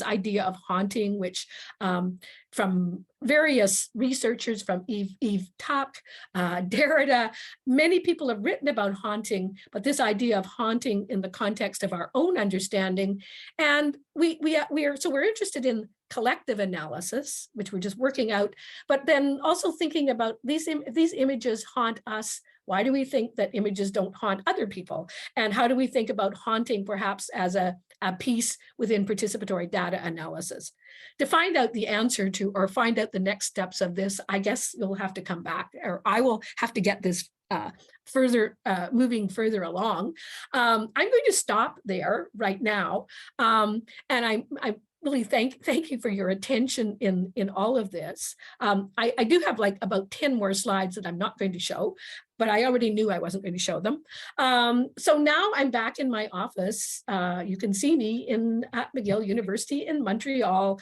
S2: idea of haunting, which from various researchers, from Eve Tuck, Derrida, many people have written about haunting, but this idea of haunting in the context of our own understanding, and we're interested in collective analysis, which we're just working out, but then also thinking about these images haunt us. Why do we think that images don't haunt other people? And how do we think about haunting perhaps as a piece within participatory data analysis? To find out the answer to, or find out the next steps of this, I guess you'll have to come back, or I will have to get this moving further along. I'm going to stop there right now. And I really thank you for your attention in all of this. I do have like about 10 more slides that I'm not going to show, but I already knew I wasn't going to show them. So now I'm back in my office. You can see me at McGill University in Montreal,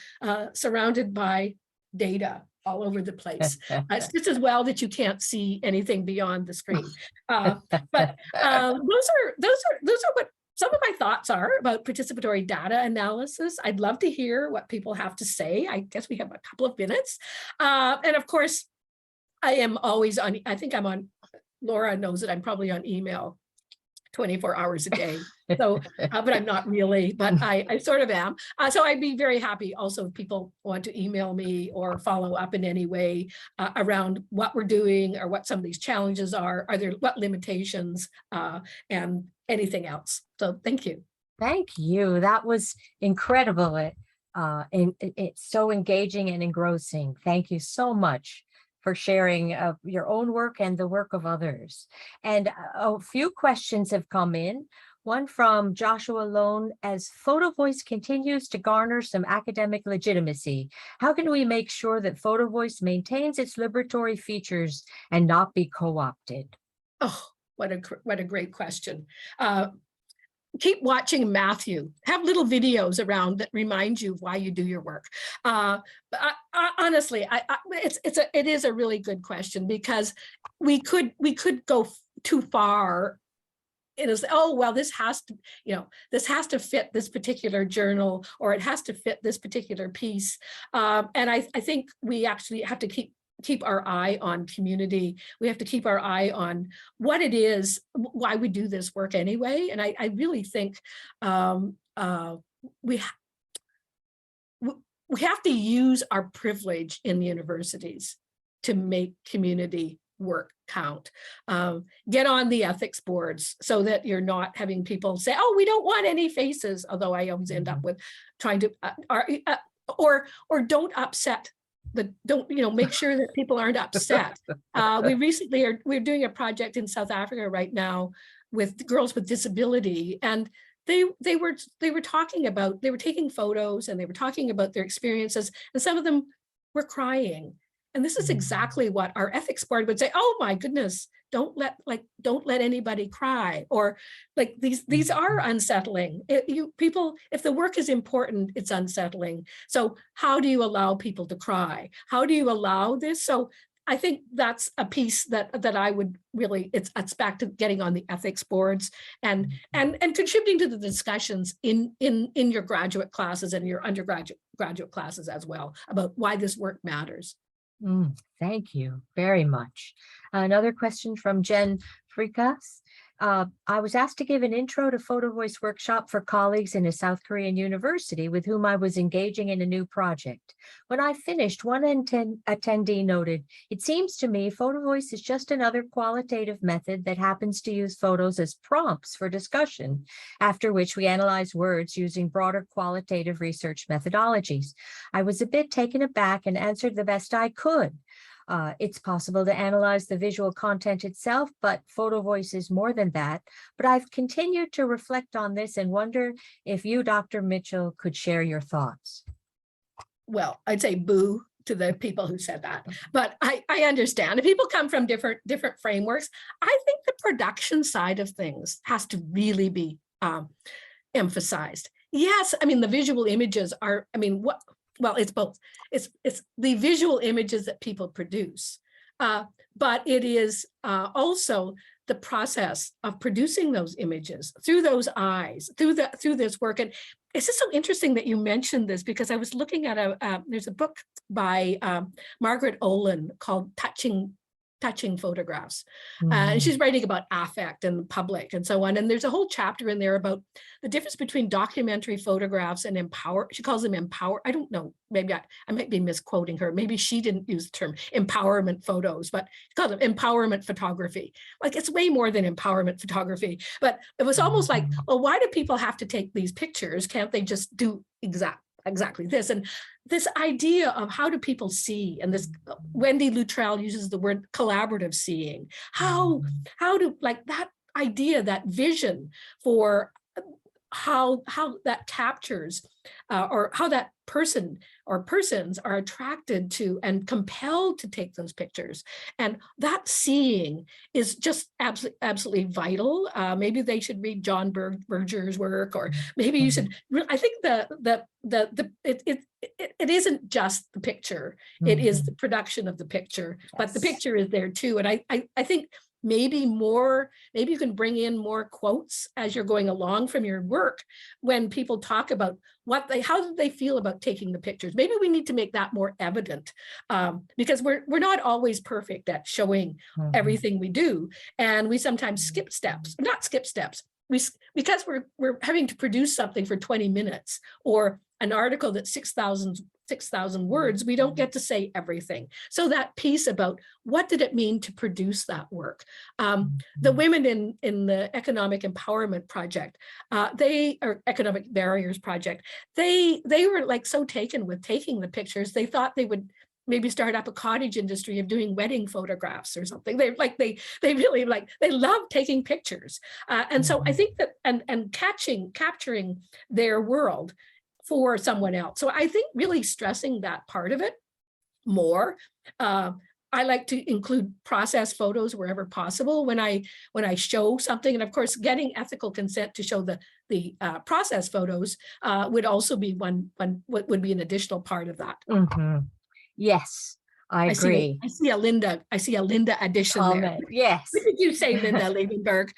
S2: surrounded by data all over the place. It's just as well that you can't see anything beyond the screen. But those are what some of my thoughts are about participatory data analysis. I'd love to hear what people have to say. I guess we have a couple of minutes. And of course, I am always on, I think I'm on, Laura knows that I'm probably on email 24 hours a day. So, but I'm not really, but I sort of am. So I'd be very happy also if people want to email me or follow up in any way around what we're doing or what some of these challenges are there, what limitations and anything else. So thank you.
S1: Thank you. That was incredible. And it's so engaging and engrossing. Thank you so much for sharing your own work and the work of others. And a few questions have come in. One from Joshua Lone: as Photovoice continues to garner some academic legitimacy, how can we make sure that Photovoice maintains its liberatory features and not be co-opted?
S2: Oh, what a great question. Keep watching Matthew. Have little videos around that remind you of why you do your work. Honestly, it is a really good question, because we could go too far. It is, oh well, this has to fit this particular journal, or it has to fit this particular piece. And I think we actually have to keep our eye on community. We have to keep our eye on what it is, why we do this work anyway. And I really think we have to use our privilege in the universities to make community work count. Get on the ethics boards so that you're not having people say, oh, we don't want any faces, although I always end up with trying to, or don't upset. Make sure that people aren't upset. We're doing a project in South Africa right now with girls with disability, and they were taking photos, and they were talking about their experiences, and some of them were crying. And this is exactly what our ethics board would say. Oh my goodness, don't let anybody cry, or like these are unsettling. If the work is important, it's unsettling. So how do you allow people to cry? How do you allow this? So I think that's a piece that I would really, it's back to getting on the ethics boards and contributing to the discussions in your graduate classes and your graduate classes as well about why this work matters.
S1: Thank you very much. Another question from Jen Frikas. I was asked to give an intro to Photovoice workshop for colleagues in a South Korean university with whom I was engaging in a new project. When I finished, one attendee noted, "It seems to me Photovoice is just another qualitative method that happens to use photos as prompts for discussion, after which we analyze words using broader qualitative research methodologies." I was a bit taken aback and answered the best I could. It's possible to analyze the visual content itself, but Photovoice is more than that. But I've continued to reflect on this and wonder if you, Dr. Mitchell, could share your thoughts.
S2: Well, I'd say boo to the people who said that, but I understand. If people come from different frameworks, I think the production side of things has to really be emphasized. Yes, I mean, the visual images are, well, it's both. It's the visual images that people produce, but it is also the process of producing those images through those eyes, through this work. And it's just so interesting that you mentioned this, because I was looking at there's a book by Margaret Olin called Touching touching photographs. And she's writing about affect and public and so on. And there's a whole chapter in there about the difference between documentary photographs and she calls them I don't know, maybe I might be misquoting her. Maybe she didn't use the term empowerment photos, but she called them empowerment photography. Like it's way more than empowerment photography. But it was almost like, well, why do people have to take these pictures? Can't they just do exactly this? And this idea of how do people see, and this Wendy Luttrell uses the word collaborative seeing. How do, like, that idea, that vision for how that captures or how that person or persons are attracted to and compelled to take those pictures. And that seeing is just absolutely vital. Maybe they should read John Berger's work, or maybe you should. I think it isn't just the picture, it is the production of the picture, but the picture is there too. And I think maybe you can bring in more quotes as you're going along from your work when people talk about how do they feel about taking the pictures. Maybe we need to make that more evident, because we're not always perfect at showing everything we do, and we sometimes not skip steps. Because we're having to produce something for 20 minutes or an article that's 6,000 words, we don't get to say everything. So that piece about what did it mean to produce that work? The women in the Economic Empowerment Project, Economic Barriers Project, they were like so taken with taking the pictures, they thought they would maybe start up a cottage industry of doing wedding photographs or something. They really they love taking pictures. And so I think that, and capturing their world for someone else. So I think really stressing that part of it more. I like to include process photos wherever possible when I show something, and of course, getting ethical consent to show the process photos would also be what would be an additional part of that.
S1: Yes, I agree.
S2: I see a Linda addition there.
S1: Yes.
S2: What did you say, Linda Liebenberg?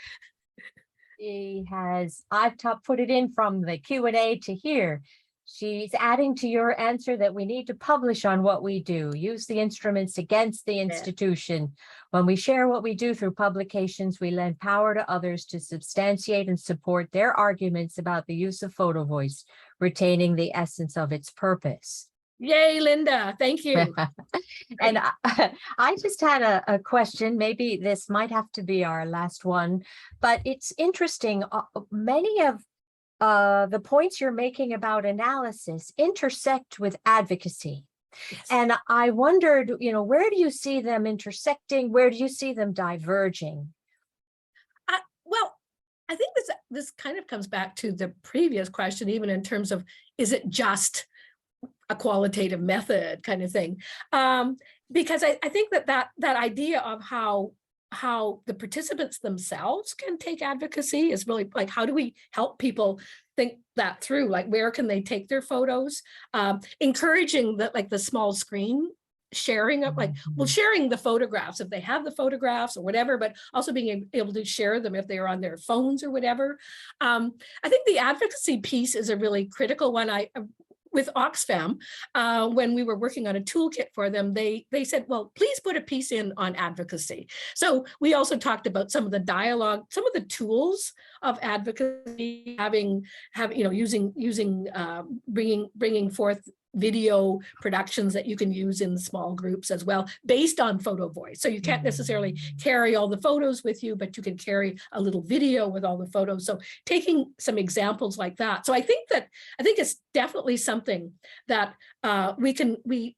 S1: I've put it in from the Q&A to here. She's adding to your answer that we need to publish on what we do, use the instruments against the institution. When we share what we do through publications, we lend power to others to substantiate and support their arguments about the use of Photovoice, retaining the essence of its purpose.
S2: Yay, Linda, thank you.
S1: And I just had a question. Maybe this might have to be our last one, but it's interesting. Many of the points you're making about analysis intersect with advocacy. Yes. And I wondered, where do you see them intersecting? Where do you see them diverging?
S2: Well, I think this kind of comes back to the previous question, even in terms of, is it just a qualitative method kind of thing? Because I think that idea of how the participants themselves can take advocacy is really like, how do we help people think that through? Like, where can they take their photos? Encouraging the small screen sharing of sharing the photographs if they have the photographs or whatever, but also being able to share them if they're on their phones or whatever. I think the advocacy piece is a really critical one. With Oxfam, when we were working on a toolkit for them, they said, well, please put a piece in on advocacy. So we also talked about some of the dialogue, some of the tools of advocacy, using bringing forth video productions that you can use in small groups as well, based on Photovoice. So you can't necessarily carry all the photos with you, but you can carry a little video with all the photos. So taking some examples like that. So I think it's definitely something that we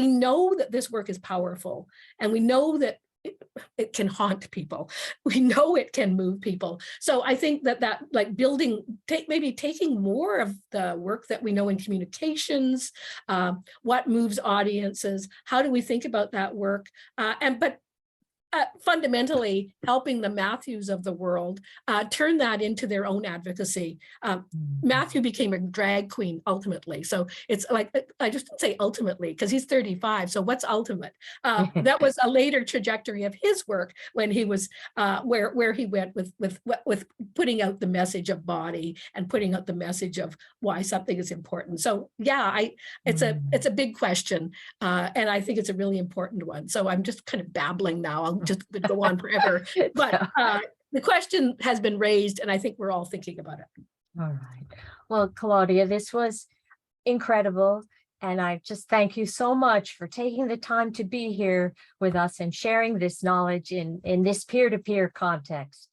S2: know that this work is powerful, and we know that it can haunt people. We know it can move people. So I think that like maybe taking more of the work that we know in communications, what moves audiences, how do we think about that work? But fundamentally helping the Matthews of the world turn that into their own advocacy. Matthew became a drag queen ultimately. So it's like, I just didn't say ultimately because he's 35. So what's ultimate? That was a later trajectory of his work when he was where he went with putting out the message of body and putting out the message of why something is important. So yeah, it's a big question, and I think it's a really important one. So I'm just kind of babbling now. I'll just go on forever. But the question has been raised, and I think we're all thinking about it.
S1: All right. Well, Claudia, this was incredible. And I just thank you so much for taking the time to be here with us and sharing this knowledge in this peer-to-peer context.